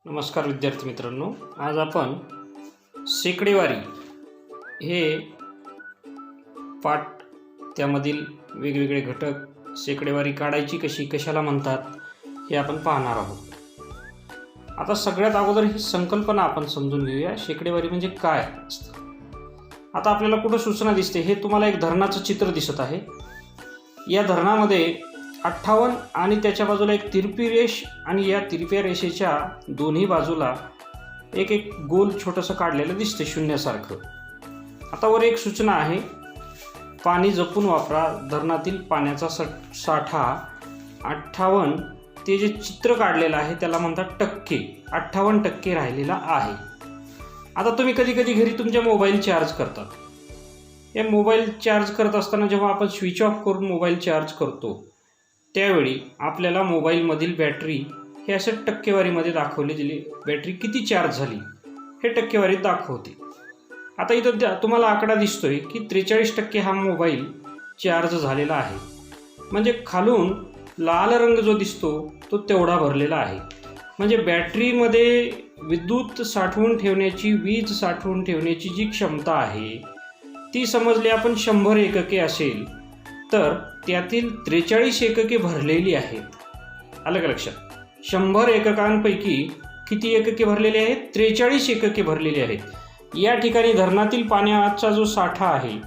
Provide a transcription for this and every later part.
नमस्कार विद्यार्थी मित्रांनो, आज आपण शेकडेवारी हे पाठ त्यामधील वेगवेगळे घटक, शेकडेवारी काढायची कशी, कशाला म्हणतात हे आपण पाहणार आहोत। आता सगळ्यात अगोदर ही संकल्पना आपण समजून घेऊया, शेकडेवारी म्हणजे काय असतं। आता आपल्याला कुठं सूचना दिसते, हे तुम्हाला एक धरणाचं चित्र दिसत आहे। या धरणामध्ये 58 आणि त्याच्या बाजूला एक तिरपी रेष आणि या तिरप्या रेषेच्या दोन्ही बाजूला एक एक गोल छोटंसं काढलेलं दिसते शून्यासारखं। आता वर एक सूचना आहे, पाणी जपून वापरा, धरणातील पाण्याचा साठा 58, ते जे चित्र काढलेलं आहे त्याला म्हणतात टक्के, 58% राहिलेला आहे। आता तुम्ही कधी कधी घरी तुमच्या मोबाईल चार्ज करतात। या मोबाईल चार्ज करत असताना जेव्हा आपण स्विच ऑफ करून मोबाईल चार्ज करतो त्यावेळी आपल्याला मोबाईलमधील बॅटरी हे असे टक्केवारीमध्ये दाखवले गेले, बॅटरी किती चार्ज झाली हे टक्केवारीत दाखवते। आता इथं तुम्हाला आकडा दिसतोय की 43% हा मोबाईल चार्ज झालेला आहे, म्हणजे खालून लाल रंग जो दिसतो तो तेवढा भरलेला आहे। म्हणजे बॅटरीमध्ये विद्युत साठवून ठेवण्याची, वीज साठवून ठेवण्याची जी क्षमता आहे ती समजली आपण 100 एकके असेल तर त्यातील 43 एकके भरलेली आहेत। आलं का लक्षात? 100 एककांपैकी किती एकके भरलेली आहेत? 43 एकके भरलेली आहेत। या ठिकाणी धरणातील पाण्याचा जो साठा आहे,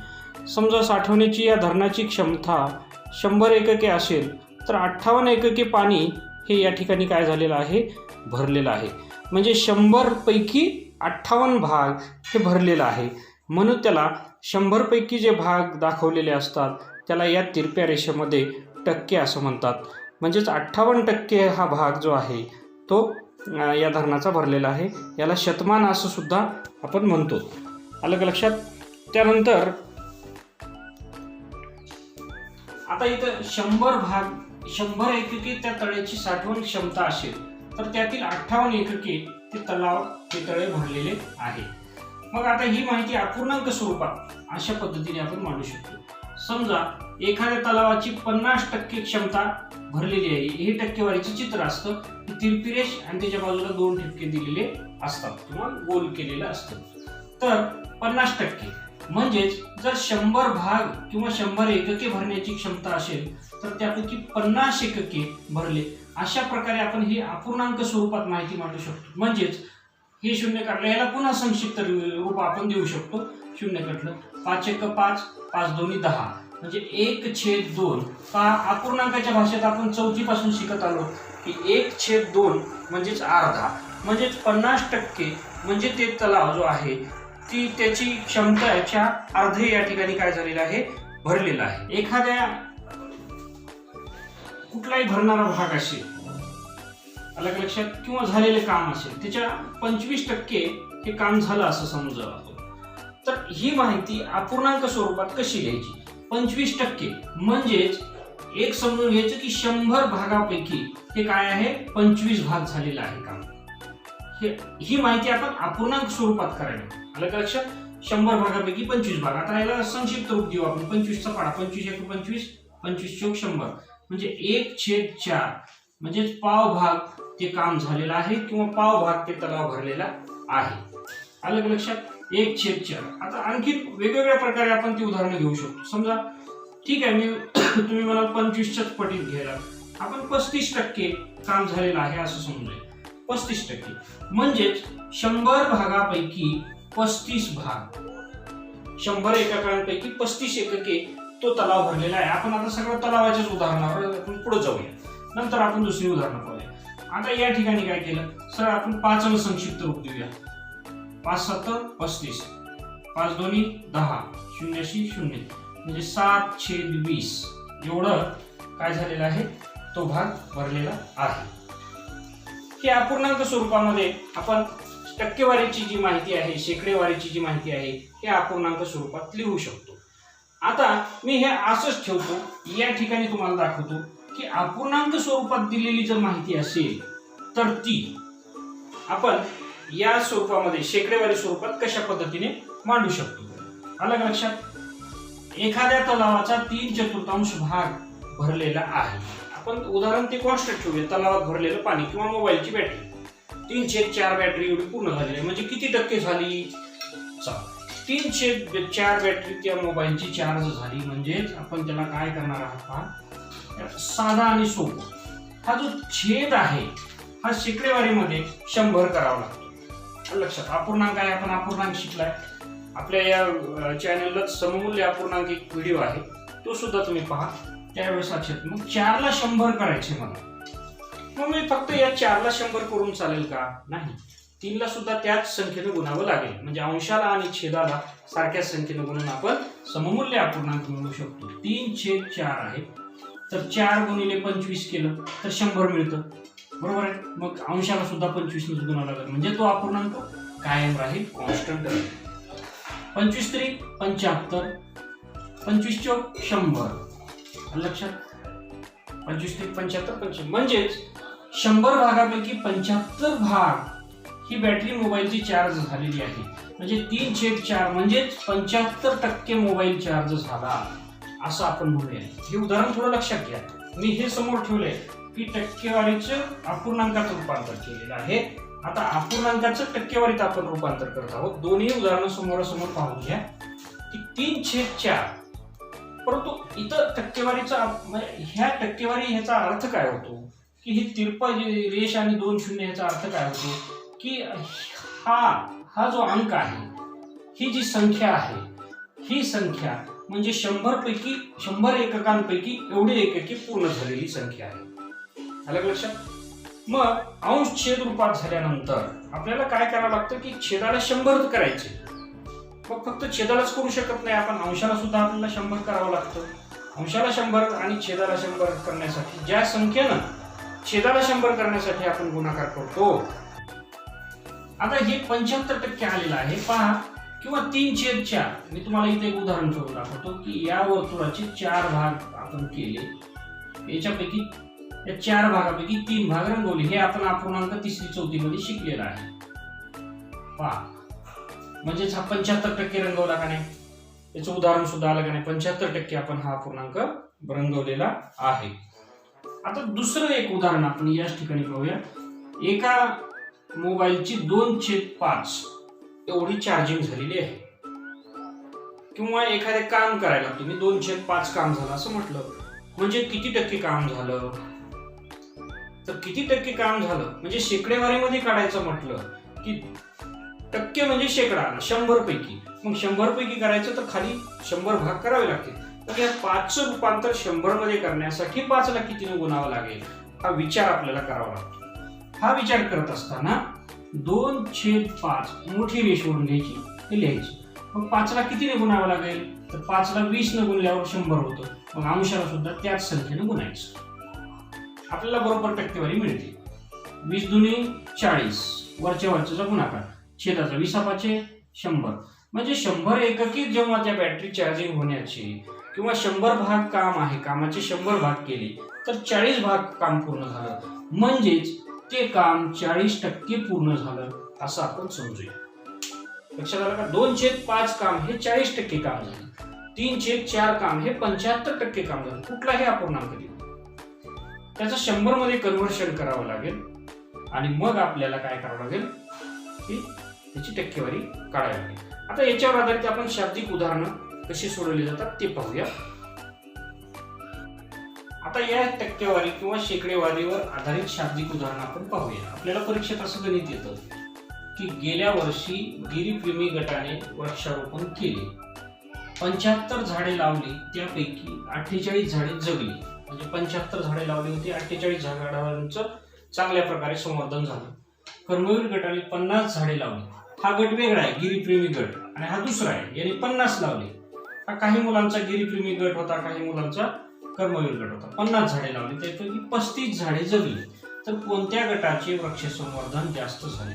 समजा साठवण्याची या धरणाची क्षमता 100 एकके असेल तर 58 एकके पाणी हे या ठिकाणी काय झालेलं आहे? भरलेलं आहे। म्हणजे 100 पैकी 58 भाग हे भरलेलं आहे। म्हणून त्याला 100 पैकी जे भाग दाखवलेले असतात त्याला या तिरप्या रेषेमध्ये टक्के असं म्हणतात। म्हणजेच 58% हा भाग जो आहे तो या धरणाचा भरलेला आहे। याला शतमान असं सुद्धा आपण म्हणतो। आलं का लक्षात? त्यानंतर आता इथं 100 भाग, 100 एकके त्या तळ्याची साठवण क्षमता असेल तर त्यातील 58 एकके ते तलाव, ते तळे भरलेले आहे। मग आता ही माहिती अपूर्णांक स्वरूपात अशा पद्धतीने आपण मांडू शकतो। समजा एखाद्या तलावाची 50% क्षमता भरलेली आहे, हे टक्केवारीचे चित्र असतं। तिरपी रेष आणि त्याच्या बाजूला 2 ठिपके दिलेले असतात किंवा गोल केलेलं असतं। तर 50% म्हणजेच जर 100 भाग किंवा 100 एकके भरण्याची क्षमता असेल तर त्यापैकी 50 एकके भरले। अशा प्रकारे आपण ही अपूर्णांक स्वरूपात माहिती मांडू शकतो। म्हणजेच हे शून्य काढलं, याला पुन्हा संक्षिप्त रूप आपण देऊ शकतो। शून्य काढलं, 5 एक 5, 5 दोन्ही 10, म्हणजे 1/2। अपूर्णांकाच्या भाषेत आपण 4थी पासून शिकत आलो की 1/2 म्हणजेच अर्धा, म्हणजेच 50% म्हणजे ते तलाव जो आहे ती त्याची क्षमतेच्या अर्धे या ठिकाणी काय झालेलं आहे? भरलेला आहे। एखाद्या कुठलाही भरणारा भाग असेल, अलग लक्षात, किंवा झालेले काम असेल, त्याच्या 25% हे काम झालं असं समजावं तर ही माहिती अपूर्णांक स्वरूपात कशी लिहायची? 25% म्हणजेच एक समजून घ्यायचं की 100 भागापैकी हे काय आहे? 25 भाग झालेला आहे काम। ही माहिती आपण अपूर्णांक स्वरूपात करायला। आलं का लक्षात? 100 भागापैकी 25 भाग। आता याला संक्षिप्त रूप देऊ आपण। 25चा पाडा, 25 एक 25, 25 चौक 100, म्हणजे 1/4 म्हणजेच पाव भाग ते काम झालेलं आहे किंवा पाव भाग ते तलाव भरलेला आहे। आलं का लक्षात? 1/4। आता आणखी वेगवेगळ्या प्रकारे आपण ती उदाहरणं घेऊ शकतो। समजा ठीक आहे, तुम्ही म्हणाल 25च्याच पटीत घ्यायला, आपण 35% काम झालेलं आहे असं समजूया। 35% म्हणजेच 100 भागापैकी 35 भाग, 100 एककांपैकी 35 एकके तो तलाव भरलेला आहे। आपण आता सगळं तलावाच्याच उदाहरणावर आपण पुढे जाऊया, नंतर आपण दुसरी उदाहरणं पाहूया। आता या ठिकाणी काय केलं, सर आपण 5 संक्षिप्त रूप देऊया। 5 7 35, 5 दोन्ही 10, 0 0, म्हणजे 7/20 एवढं काय झालेलं आहे? तो भाग भरलेला आहे। हे अपूर्णांक स्वरूपामध्ये आपण टक्केवारीची जी माहिती आहे, शेकडेवारीची जी माहिती आहे, हे अपूर्णांक स्वरूपात लिहू शकतो। आता मी हे असंच ठेवतो, या ठिकाणी तुम्हाला दाखवतो की अपूर्णांक स्वरूपात दिलेली जर माहिती असेल तर ती आपण या स्वरूपामध्ये, शेकडेवारी स्वरूपात कशा पद्धतीने मांडू शकतो। आलं का लक्षात? एखाद्या तलावाचा 3/4 भाग भरलेला आहे। आपण उदाहरण ते कॉन्स्टंट ठेवूया, तलावात भरलेलं पाणी किंवा मोबाईलची बॅटरी। 3/4 बॅटरी एवढी पूर्ण झालेली आहे. म्हणजे किती टक्के झाली? 3/4 बॅटरी त्या मोबाईलची चार्ज झाली. म्हणजेच आपण त्याला काय करणार आहात पहा, साधा आणि सोपं. हा जो छेद आहे हा शेकडेवारीमध्ये 100 करावा लागतो. लक्षात, अपूर्णांक आहे, आपण अपूर्णांक शिकलाय. आपल्या या चॅनलला सममूल्य अपूर्णांक एक व्हिडिओ आहे, तो सुद्धा तुम्ही पहा. त्यावेळेस छेद मग 4 ला 100 करायचे मला. मग मी फक्त या 4 ला 100 करून चालेल का? नाही, 3 ला सुद्धा त्याच संख्येने गुणावं लागेल. म्हणजे अंशाला आणि छेदाला सारख्याच संख्येने गुणून आपण सममूल्य अपूर्णांक मिळवू शकतो. 3/4 आहे, तर 4 गुणिले 25 केलं तर 100 मिळतं. बरोबर आहे. मग अंशाला सुद्धा 25 ने गुणावं लागेल. म्हणजे तो अपूर्णांक कायम राहील, कॉन्स्टंट राहील. 25 त्रिक 75, 25 चौक 100. लक्षात, 25 त्रिक 75, 25. म्हणजेच 100 भागापैकी 75 भाग ही बॅटरी मोबाईलची चार्ज झालेली आहे. म्हणजे 3/4 म्हणजेच 75% मोबाईल चार्ज झाला असं आपण म्हणूया. हे उदाहरण थोडं लक्षात घ्या. मी हे समोर ठेवलंय की टक्केवारीचं अपूर्णांकात रूपांतर केलेलं आहे. आता अपूर्णांकाचं टक्केवारीत आपण रूपांतर करत आहोत. दोन्ही उदाहरणं समोरासमोर पाहून घ्या की 3/4. परंतु इथं टक्केवारीचा ह्या टक्केवारी ह्याचा अर्थ काय होतो की ही तिरपा रेष आणि 2 शून्य ह्याचा अर्थ काय होतो की हा जो अंक आहे, ही जी संख्या आहे, ही संख्या म्हणजे 100 एककांपैकी एवढी एकके पूर्ण झालेली संख्या आहे. आलं लक्षात? मग अंश छेद रूपात झाल्यानंतर आपल्याला काय करावं लागतं की छेदाला 100 करायचे. मग फक्त छेदालाच करू शकत नाही आपण, अंशाला सुद्धा आपल्याला 100 करावं लागतं. अंशाला 100 आणि छेदाला 100 करण्यासाठी ज्या संख्येनं छेदाला 100 करण्यासाठी आपण गुणाकार करतो. आता हे 75% आलेलं आहे पहा, किंवा 3/4. मी तुम्हाला इथे एक उदाहरण करून दाखवतो की या वर्तुळाचे 4 भाग आपण केले. याच्यापैकी या 4 भागापैकी 3 भाग रंगवले. हे आपण अपूर्णांक 3री 4थी मध्ये शिकलेला आहे. पहा, म्हणजेच हा 75% रंगवला का नाही? याचं उदाहरण सुद्धा आलं का नाही? 75% आपण हा अपूर्णांक रंगवलेला आहे. आता दुसरं एक उदाहरण आपण याच ठिकाणी पाहूया. एका मोबाईलची 2/5 एवढी चार्जिंग झालेली आहे. किंवा एखादे काम करायला तुम्ही 2/5 काम झालं असं म्हटलं, म्हणजे किती टक्के काम झालं? तर किती टक्के काम झालं म्हणजे शेकडेवारीमध्ये काढायचं म्हटलं की टक्के म्हणजे शेकडा, 100 पैकी. मग 100 पैकी करायचं तर खाली 100 भाग करावे लागतील. तर या 5चं रूपांतर 100 मध्ये करण्यासाठी 5 ला कितीने गुणावं लागेल हा विचार आपल्याला करावा लागतो. हा विचार करत असताना 2/5 मोठी रेष ओढून घ्यायची, हे लिहायची. मग 5 ला कितीने गुणावं लागेल? तर 5 ला 20 ने गुणल्यावर 100 होतं. मग अंशाला सुद्धा त्याच संख्येने गुणायचं. आपल्याला बरोबर टक्केवारी मिळते. 20 दुनी 40, वरच्या वरचा गुणाकार, छेदाचा 20/5 100. म्हणजे 100 एककी जेव्हा त्या बॅटरी चार्जिंग होण्याची किंवा 100 भाग काम आहे, कामाचे 100 भाग केले तर 40 भाग काम पूर्ण झालं. म्हणजेच ते काम 40% पूर्ण झालं असं आपण समजूया. लक्षात आलं का? 2/5 काम हे 40% काम झालं. 3/4 काम हे 75% काम झालं. कुठलाही अपूर्णांक दिला त्याचं 100 मध्ये कन्व्हर्शन करावं लागेल आणि मग आपल्याला काय करावं लागेल की त्याची टक्केवारी काढावी लागेल. आता याच्यावर आधारित आपण शाब्दिक उदाहरणं कशी सोडवली जातात ते पाहूया. आता या टक्केवारी किंवा शेकडेवारीवर आधारित शाब्दिक उदाहरण आपण पाहूया. आपल्याला परीक्षेत असं गणित येतं की गेल्या वर्षी गिरीप्रेमी गटाने वृक्षारोपण केले, 75 झाडे लावली, त्यापैकी 48 झाडे जगली. म्हणजे 75 झाडे लावली होती, 48 झाडांचं चांगल्या प्रकारे संवर्धन झालं. कर्मवीर गटाने 50 झाडे लावली. हा गट वेगळा आहे, गिरीप्रेमी गट, आणि हा दुसरा आहे, याने 50 लावले. हा काही मुलांचा गिरीप्रेमी गट होता, काही मुलांचा कर्मवीर गट होता. 50 झाडे लावली, त्यापैकी 35 झाडे जगली. तर कोणत्या गटाचे वृक्ष संवर्धन जास्त झाले?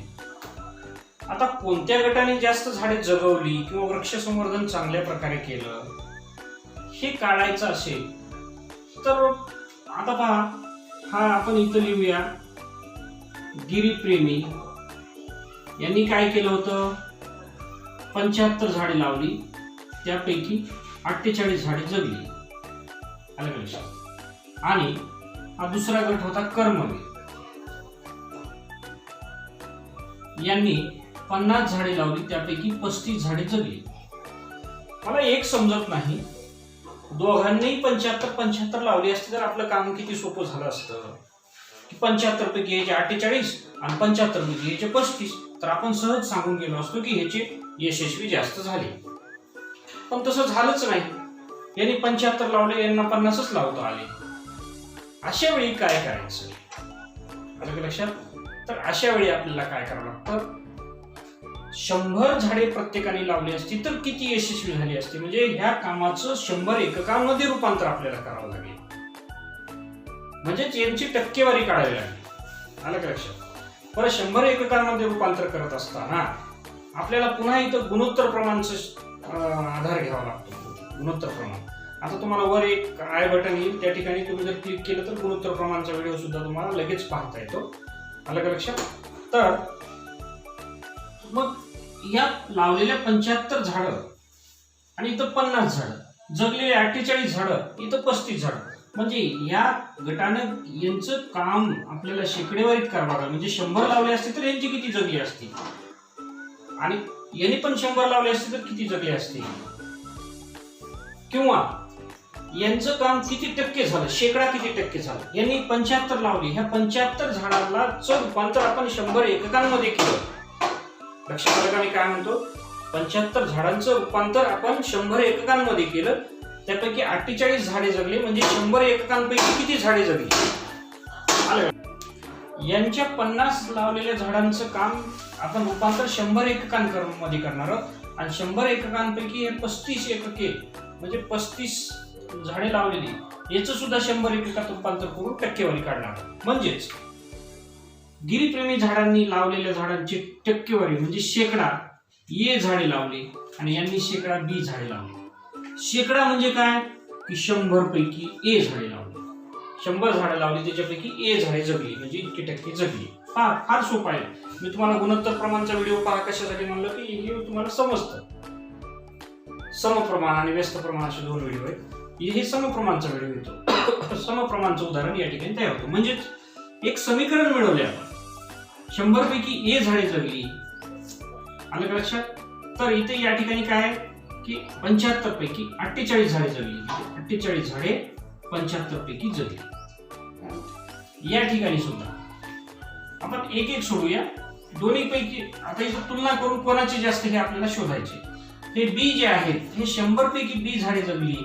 आता कोणत्या गटाने जास्त झाडे जगवली किंवा वृक्ष संवर्धन चांगल्या प्रकारे केलं हे काढायचं असेल तर आता पहा, हा आपण इथं लिहूया. गिरीप्रेमी यांनी काय केलं होतं? 75 झाडे लावली, त्यापैकी 48 झाडे जगली. आलं का लक्षात? आणि हा दुसरा गट होता कर्मवीर. यांनी 50 झाडे लावली, त्यापैकी 35 झाडे जगली. मला एक समजत नाही, दोघांनी 75 लावली असती तर आपलं काम किती सोपं झालं असतं. 75 पैकी याचे 48 आणि 75 पैकी याचे 35, तर आपण सहज सांगून गेलो असतो की ह्याचे यशस्वी जास्त झाले. पण तसं झालंच नाही. यांनी 75 लावले, यांना 50च लावता आले. अशा वेळी काय करायचं आलं लक्षात? तर अशा वेळी आपल्याला काय करावं लागतं, 100 झाडे प्रत्येकाने लावली असती तर किती यशस्वी झाली असती, म्हणजे ह्या कामाचं 100 एककांमध्ये रूपांतर आपल्याला करावं लागेल, म्हणजेच यांची टक्केवारी काढावी लागेल. आलं का लक्षात? बरं, 100 एककांमध्ये रूपांतर करत असताना आपल्याला पुन्हा इथं गुणोत्तर प्रमाणचा आधार घ्यावा लागतो. गुणोत्तर प्रमाण, आता तुम्हाला वर एक आय बटन येईल, त्या ठिकाणी तुम्ही जर क्लिक केलं तर गुणोत्तर प्रमाणचा व्हिडिओ सुद्धा तुम्हाला लगेच पाहता येतो. आलं का लक्षात? तर मग या लावलेल्या 75 झाडं आणि इथं 50 झाडं, जगलेले 48 झाडं, इथं 35 झाडं, म्हणजे या गटानं यांचं काम आपल्याला शेकडेवारीत करावं लागलं. म्हणजे 100 लावले असते तर यांची किती जगली असती, आणि यांनी पण 100 लावले असते तर किती जगले असते, किंवा यांचं काम किती टक्के झालं, शेकडा किती टक्के झालं. यांनी 75 लावली, ह्या 75 झाडांना रूपांतर आपण 100 एककांमध्ये केलं. लक्षात आलं का मी काय म्हणतो? 75 झाडांचं रूपांतर आपण 100 एककांमध्ये केलं, त्यापैकी 48 झाडे जगले, म्हणजे 100 एककांपैकी किती झाडे जगली. यांच्या 50 लावलेल्या झाडांचं काम आपण रूपांतर 100 एककांमध्ये करणार आहोत, आणि 100 एककांपैकी हे 35 एकके म्हणजे 35 झाडे लावलेली, याचं सुद्धा 100 एककात रूपांतर करून टक्केवारी काढणार. म्हणजेच गिरीप्रेमी झाडांनी लावलेल्या झाडांची टक्केवारी म्हणजे शेकडा ए झाडे लावली, आणि यांनी शेकडा बी झाडे लावली. शेकडा म्हणजे काय की 100 पैकी ए झाडे लावली, 100 झाडे लावली त्याच्यापैकी ए झाडे जगली, म्हणजे इतके टक्के जगली. फार सोपं आहे. मी तुम्हाला गुणोत्तर प्रमाणचा व्हिडिओ पहा कशासाठी म्हणलं की हे तुम्हाला समजतं. समप्रमाण आणि व्यस्त प्रमाण असे 2 व्हिडिओ आहेत. हे समप्रमाणचा व्हिडिओ येतो. समप्रमाणचं उदाहरण या ठिकाणी तयार होतं. म्हणजेच एक समीकरण मिळवले आपण, 100 पैकी ए झाडे जगली. आलं का लक्षात? तर इथे या ठिकाणी काय की 75 पैकी 48 झाडे जगली, 48 झाडे 75 पैकी जगली. या ठिकाणी सुद्धा आपण एक एक सोडूया. दोन्ही पैकी आता इथं तुलना करून कोणाची जास्त हे आपल्याला शोधायचे. हे बी जे आहेत, हे 100 पैकी बी झाडे जगली,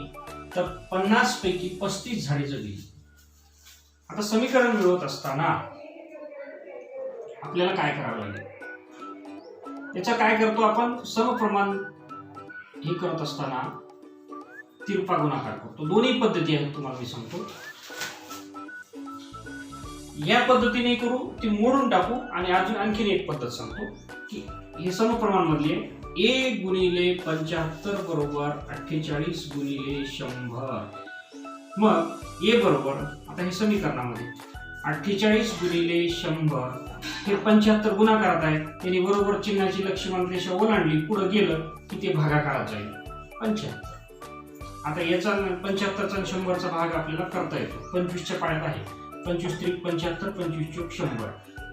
तर 50 पैकी 35 झाडे जगली. आता समीकरण मिळवत असताना आपल्याला काय करावं लागेल, याचा काय करतो आपण, समप्रमाण हे करत असताना तिरपा गुणाकार करतो. दोन्ही पद्धती आहेत तुम्हाला मी सांगतो. या पद्धतीने करू, ती मोडून टाकू, आणि अजून आणखीन एक पद्धत सांगतो की हे समप्रमाण मधले ए गुणिले 75 बरोबर 48 गुणिले 100. मग ए बरोबर, आता हे समीकरणामध्ये 48 गुणिले 100 हे 75 गुणाकारात आहे, त्यांनी बरोबर चिन्हाची लक्ष्मण रेषा ओलांडली, पुढे गेलं की ते भागाकारात जाईल 75. आता याचा 75चा आणि 100चा भाग आपल्याला करता येतो. 25च्या पाड्यात आहे, 25 त्रिक 75, 25 चोक 100,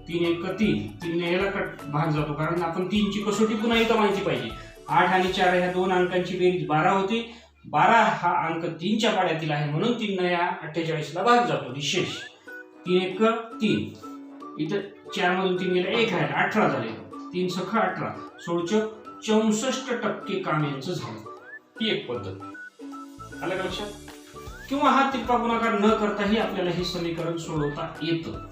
3 एक 3, 3 याला भाग जातो, कारण आपण 3ची कसोटी पुन्हा इथं माहिती पाहिजे. 8 आणि 4 ह्या 2 अंकांची बेरीज 12 होती. 12 हा अंक 3च्या पाड्यातील आहे, म्हणून 3 या 48ला भाग जातो. निशेष 3 एक 3, इथं 4 मधून 3 गेला 1 आहे, 18 झाले. 3 सख 18, 16 64% काम यांचं झालं. ही एक पद्धत. आलं का लक्षात? किंवा हा तिरपा गुणाकार न करताही आपल्याला हे समीकरण सोडवता येतं.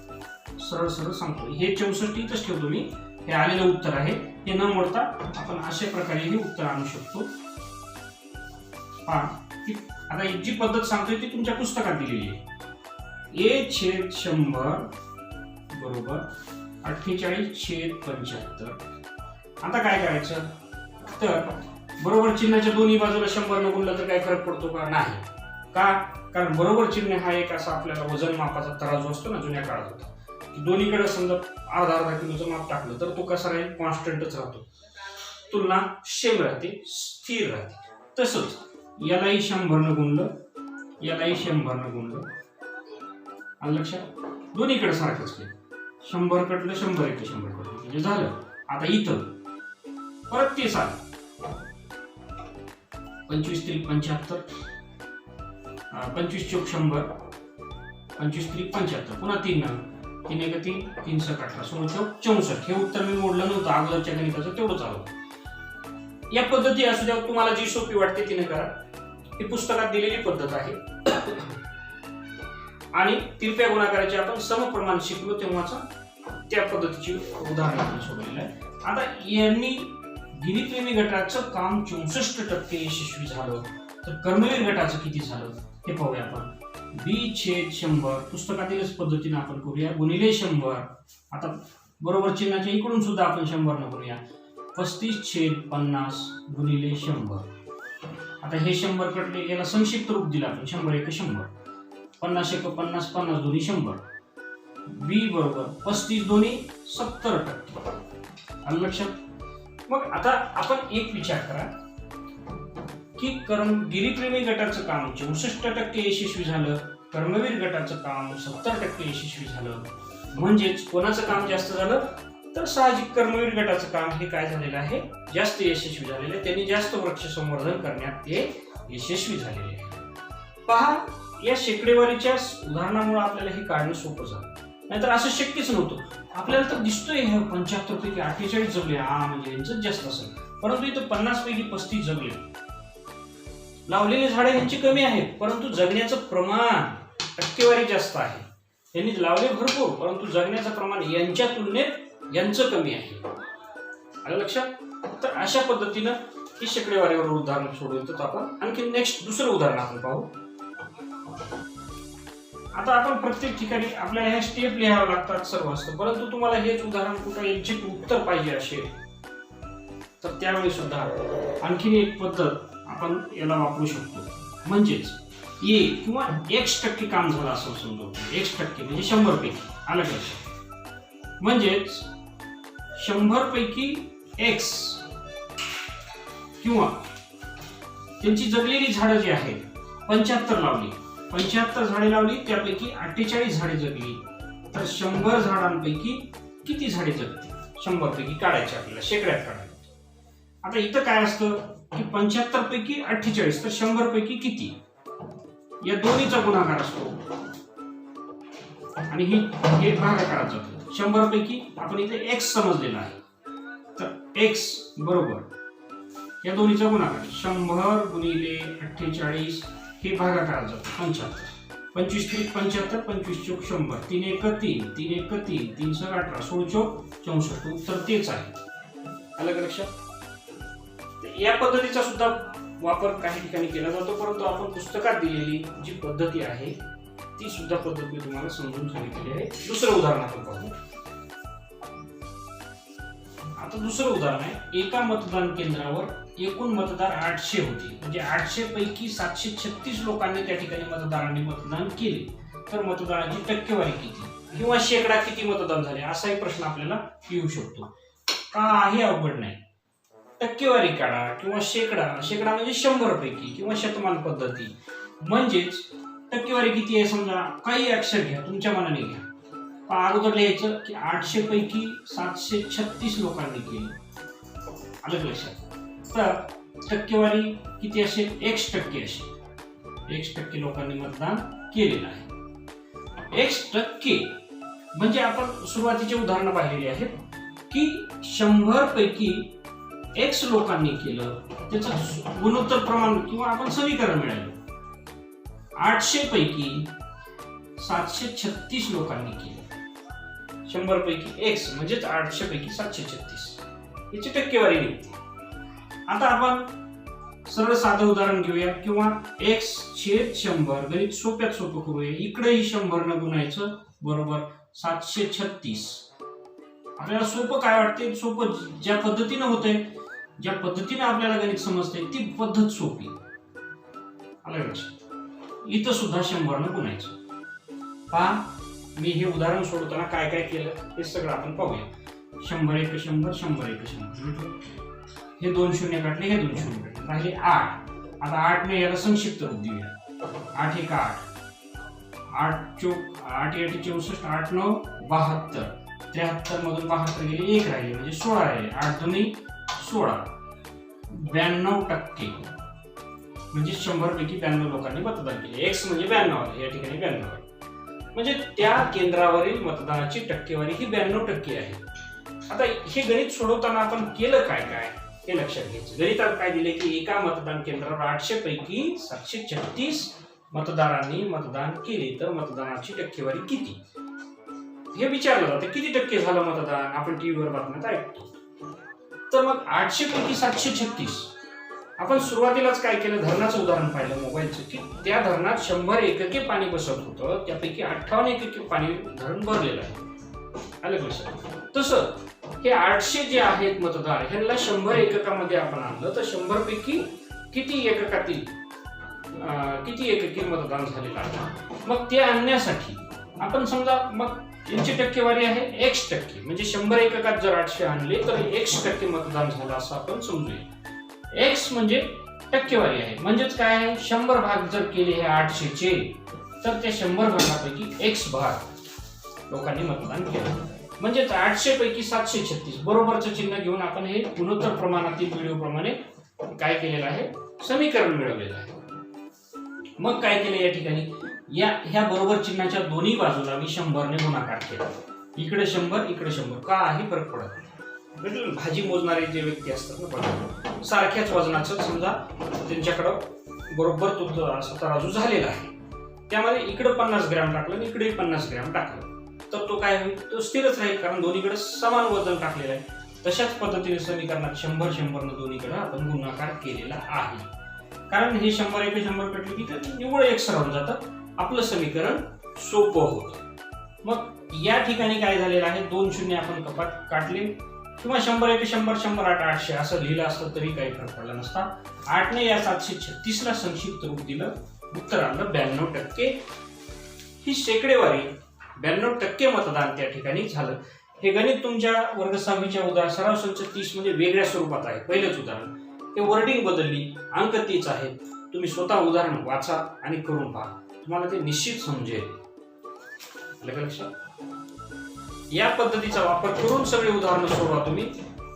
सरळ सरळ सांगतो, हे 64 इथंच ठेवतो मी, हे आलेलं उत्तर आहे. हे न मोडता आपण अशा प्रकारे हे उत्तर आणू शकतो. आता जी पद्धत सांगतोय ती तुमच्या पुस्तकात दिलेली आहे. a/100 बरोबर 48/75. आता काय करायचं, तर बरोबर चिन्हाच्या दोन्ही बाजूला 100 न गुणलं तर काय फरक पडतो का? नाही. का? कारण बरोबर चिन्ह हा एक असा आपल्याला वजन मापाचा तराजू असतो ना, जुन्या काळात होता, की दोन्हीकडे समजा अर्धा किलोचं माप टाकलं तर तो कसा राहील, कॉन्स्टंटच राहतो. तुलना सेम राहते, स्थिर राहते. तसंच यालाही 100 न गुणलं, यालाही 100 न गुणलं. आलं लक्षात? दोन्हीकडे सारखंच केलं. 100 कटलं 100 100 कटलं म्हणजे झालं. आता इथं परत तेच आलं, 25 त्रिक 75, 25 चौक 100, 25 त्रिक 75, पुन्हा 3 3 एक 3, 3 7 18, 16 चौक 64. हे उत्तर मी मोडलं नव्हतं अगोदरच्या गणिताचं, तेवढंच आलं. या पद्धती असू द्या, तुम्हाला जी सोपी वाटते तिने करा. ही पुस्तकात दिलेली पद्धत आहे. आणि तिरप्या गुणाकाराचे आपण समप्रमाण शिकलो तेव्हाचा त्या पद्धतीची उदाहरण आपण सोडवलेलं आहे. आता यांनी गिरीप्रेमी गटाचं काम 64% यशस्वी झालं, तर कर्मवीर गटाचं किती झालं हे पाहूया आपण. b/100 पुस्तकातीलच पद्धतीने आपण करूया, गुणिले 100. आता बरोबर चिन्हाच्या इकडून सुद्धा आपण 100 न करूया. 35/50 गुणिले 100. आता हे 100 कटले, याला संक्षिप्त रूप दिलं आपण 100 एक 100, 50 एक 50, 50 दोन्ही 100. b बरोबर 35 दोन्ही 70%. आलं लक्षात. मग आता आपण एक विचार करा की गिरीप्रेमी गटाचं काम 64% यशस्वी झालं, कर्मवीर गटाचं काम 70% यशस्वी झालं. म्हणजेच कोणाचं काम जास्त झालं, तर साहजिक कर्मवीर गटाचं काम हे काय झालेलं आहे, जास्त यशस्वी झालेलं आहे. त्यांनी जास्त वृक्ष संवर्धन करण्यात ते यशस्वी झालेले आहे. पहा, या शेकडेवारीच्या उदाहरणामुळे आपल्याला हे काढणं सोपं झालं, नाहीतर असं शक्यच नव्हतं. आपल्याला तर दिसतोय 75 पैकी 48 जगले, म्हणजे यांचं जास्त असेल, परंतु इथं 50 पैकी 35 जगले. लावलेली झाडे यांची कमी आहेत, परंतु जगण्याचं प्रमाण टक्केवारी जास्त आहे. यांनी लावले भरपूर, परंतु जगण्याचं प्रमाण यांच्या तुलनेत यांचं कमी आहे. आलं लक्षात. तर अशा पद्धतीनं ही शेकडेवारीवर उदाहरण सोडवतो आपण. आणखी नेक्स्ट दुसरं उदाहरण आपण पाहू. आता आपण प्रत्येक ठिकाणी आपल्याला ह्या स्टेप लिहावं लागतात सर्व असतं, परंतु तुम्हाला हेच उदाहरण कुठं एक्झॅक्ट उत्तर पाहिजे असेल तर त्यावेळी सुद्धा आणखीन एक पद्धत आपण याला वापरू शकतो. म्हणजेच ए किंवा x% काम झालं असं समजतो. x% म्हणजे 100 पैकी. आलं लक्षात. म्हणजेच 100 पैकी x किंवा त्यांची जगलेली झाडं जी आहेत 75 लावली, 75 झाडे लावली, त्यापैकी 48 झाडे जगली, तर 100 झाडांपैकी किती झाडे जगतील 100 पैकी काढायचे आपल्याला, शेकड्यात काढायचे. आता इथं काय असतं की 75 पैकी 48, तर 100 पैकी किती, या दोन्हीचा गुणाकार असतो आणि हे भागाकारात जातो. 100 पैकी आपण इथे x समजलेला आहे, तर x बरोबर या दोन्हीचा गुणाकार 100 गुणिले 48 हे भागाकारात जातो 75. 25 त्रिक 75, 25 चौक 100, 3 एक 3, 3 एक 3, 3 6 18, 16 चौक 64. उत्तर तेच आहे. आलं लक्षात. या पद्धतीचा सुद्धा वापर काही ठिकाणी केला जातो, परंतु आपण पुस्तकात दिलेली जी पद्धती आहे ती सुद्धा पद्धत मी तुम्हाला समजून सांगितलेली आहे. दुसरं उदाहरण आपण पाहू. आता दुसरं उदाहरण आहे, एका मतदान केंद्रावर एकूण मतदार 800 होते, म्हणजे 800 पैकी 736 लोकांनी त्या ठिकाणी मतदारांनी मतदान केले, तर मतदानाची टक्केवारी किती किंवा शेकडा किती मतदान झाले असाही प्रश्न आपल्याला येऊ शकतो. काही अवघड नाही. टक्केवारी काढा किंवा शेकडा म्हणजे 100 पैकी किंवा शतमान पद्धती. म्हणजेच टक्केवारी किती आहे समजा, काही अक्षर घ्या, तुमच्या मनाने घ्या. अगोदर लिहायचं की 800 पैकी 736 लोकांनी केली. आलं लक्षात. तर टक्केवारी किती असेल, x% असेल. x% लोकांनी मतदान केलेलं आहे. x% म्हणजे आपण सुरुवातीचे उदाहरण पाहिलेले आहेत की 100 पैकी x लोकांनी केलं, त्याचं गुणोत्तर प्रमाण किंवा आपण समीकरण मिळालं. 800 पैकी 736 लोकांनी केलं, 100 पैकी x म्हणजेच 800 पैकी 736 याची टक्केवारी निघते. आता आपण सरळ साधं उदाहरण घेऊया किंवा x/100 गणित सोप्यात सोपं करूया. इकडेही 100 न गुणायचं, बरोबर 736. आपल्याला सोपं काय वाटते, सोपं ज्या पद्धतीनं होतंय, ज्या पद्धतीने आपल्याला गणित समजते ती पद्धत सोपी. आलं लक्षात. इथं सुद्धा 100 न गुणायचं. पहा, मी हे उदाहरण सोडताना काय काय केलं हे सगळं आपण पाहूया. 100 एक 100, 100 एक 100, हे 2 शून्य काढले, हे 2 शून्य काढले, राहिले 8. आता 8 ने याला संक्षिप्त रूप देऊया. 8 एक 8, 8 चौक 8 8 64, 8 9 72, 73 मधून 72 गेले, 1 राहिले म्हणजे 16 राहिले. 8 दुनी 16, 92% म्हणजे 100 पैकी 92 लोकांनी मतदान केले. एक्स म्हणजे 92 आहे, या ठिकाणी 92 आहे. म्हणजे त्या केंद्रावरील मतदानाची टक्केवारी ही 92% आहे. आता हे गणित सोडवताना आपण केलं काय काय हे लक्षात घ्यायचं. गणितात काय दिले की एका मतदान केंद्रावर 800 पैकी 736 मतदारांनी मतदान केले तर मतदानाची टक्केवारी किती हे विचारलं जातं. किती टक्के झालं मतदान आपण टीव्हीवर बातम्यात ऐकतो. तर मग 800 पैकी 736 आपण सुरुवातीलाच काय केलं, धरणाचं उदाहरण पाहिलं मोबाईलचं की त्या धरणात 100 एकके पाणी बसत होतं, त्यापैकी 58 एकके पाणी धरण भरलेलं आहे. आलं लक्षात. तसं हे 800 जे आहेत मतदार ह्यांना 100 एककामध्ये आपण आणलं तर 100 पैकी किती एककातील किती एकके मतदान झालेलं आहे. मग ते आणण्यासाठी आपण समजा मग यांची टक्केवारी आहे x टक्के, म्हणजे 100 एककात जर 800 आणले तर x टक्के मतदान झालं असं आपण समजूया. x म्हणजे टक्केवारी आहे, म्हणजेच काय आहे, 100 भाग जर केले हे 800 चे तर त्या 100 भागापैकी x भाग लोकांनी मतदान केलं. म्हणजेच 800 पैकी 736 बरोबरचं चिन्ह घेऊन आपण हे गुणोत्तर प्रमाणातील व्हिडिओ प्रमाणे काय केलेलं आहे, समीकरण मिळवलेलं आहे. मग काय केलं या ठिकाणी, ह्या बरोबर चिन्हाच्या दोन्ही बाजूला मी 100 ने गुणाकार केला. इकडे 100 इकडे 100 का आहे फरक पडत नाही. भाजी मोजणारे जे व्यक्ती असतात ना बघा, सारख्याच वजनाचं समजा त्यांच्याकडं बरोबर तो असा तराजू झालेला आहे, त्यामध्ये इकडे 50 ग्रॅम टाकलं आणि इकडे 50 ग्रॅम टाकलं तर तो काय होईल, तो स्थिरच राहील कारण दोन्हीकडे समान वजन टाकलेलं आहे. तशाच पद्धतीने समीकरणात 100 ने दोन्हीकडे आपण गुणाकार केलेला आहे. कारण हे 100 एक 100 कटले की ते निव्वळ x राहून जातं, आपलं समीकरण सोपं होतं. मग या ठिकाणी काय झालेलं आहे, 2 शून्य आपण कपात काढले किंवा 100 एक 100 100 8 800 असं लिहिलं असतं तरी काही फरक पडला नसता. 8 ने या 736 ला संक्षिप्त रूप दिलं, उत्तर आलं 92%. ही शेकडेवारी 92% मतदान त्या ठिकाणी झालं. हे गणित तुमच्या वर्ग 6वीच्या उदाहरण सराव संच 30 म्हणजे वेगळ्या स्वरूपात आहे. पहिलंच उदाहरण, हे वर्डिंग बदलली, अंक तीच आहेत. तुम्ही स्वतः उदाहरण वाचा आणि करून पहा, तुम्हाला ते निश्चित समजेल. लक्षात. या पद्धतीचा वापर करून सगळे उदाहरणं सोडवा तुम्ही.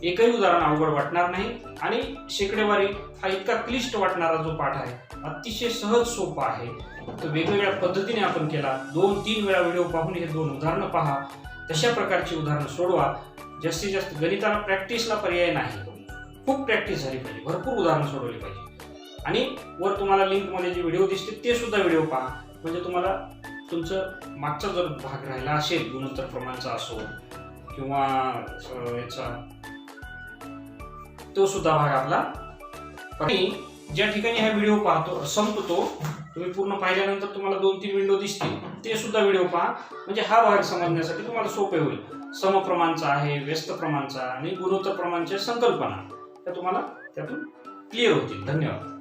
एकही उदाहरण अवघड वाटणार नाही आणि शेकडेवारी हा इतका क्लिष्ट वाटणारा जो पाठ आहे अतिशय सहज सोपा आहे. तो वेगवेगळ्या पद्धतीने आपण केला. 2-3 वेळा व्हिडिओ पाहून हे 2 उदाहरणं पहा, तशा प्रकारची उदाहरणं सोडवा. जास्तीत जास्त गणिताला प्रॅक्टिसला पर्याय नाही, खूप प्रॅक्टिस झाली पाहिजे, भरपूर उदाहरणं सोडवली पाहिजे. आणि वर तुम्हाला लिंक मध्ये जे व्हिडिओ दिसते ते सुद्धा व्हिडिओ पहा, म्हणजे तुम्हाला तुमचं मागचा जर भाग राहिला असेल गुणोत्तर प्रमाणचा असो किंवा याचा तो सुद्धा भाग आपला. आणि ज्या ठिकाणी हा व्हिडिओ पाहतो संपतो तुम्ही पूर्ण पाहिल्यानंतर तुम्हाला 2-3 व्हिडिओ दिसतील, ते सुद्धा व्हिडिओ पहा, म्हणजे हा भाग समजण्यासाठी तुम्हाला सोपे होईल. समप्रमाणचा आहे, व्यस्त प्रमाणचा आणि गुणोत्तर प्रमाणच्या संकल्पना त्या तुम्हाला त्यातून क्लिअर होतील. धन्यवाद.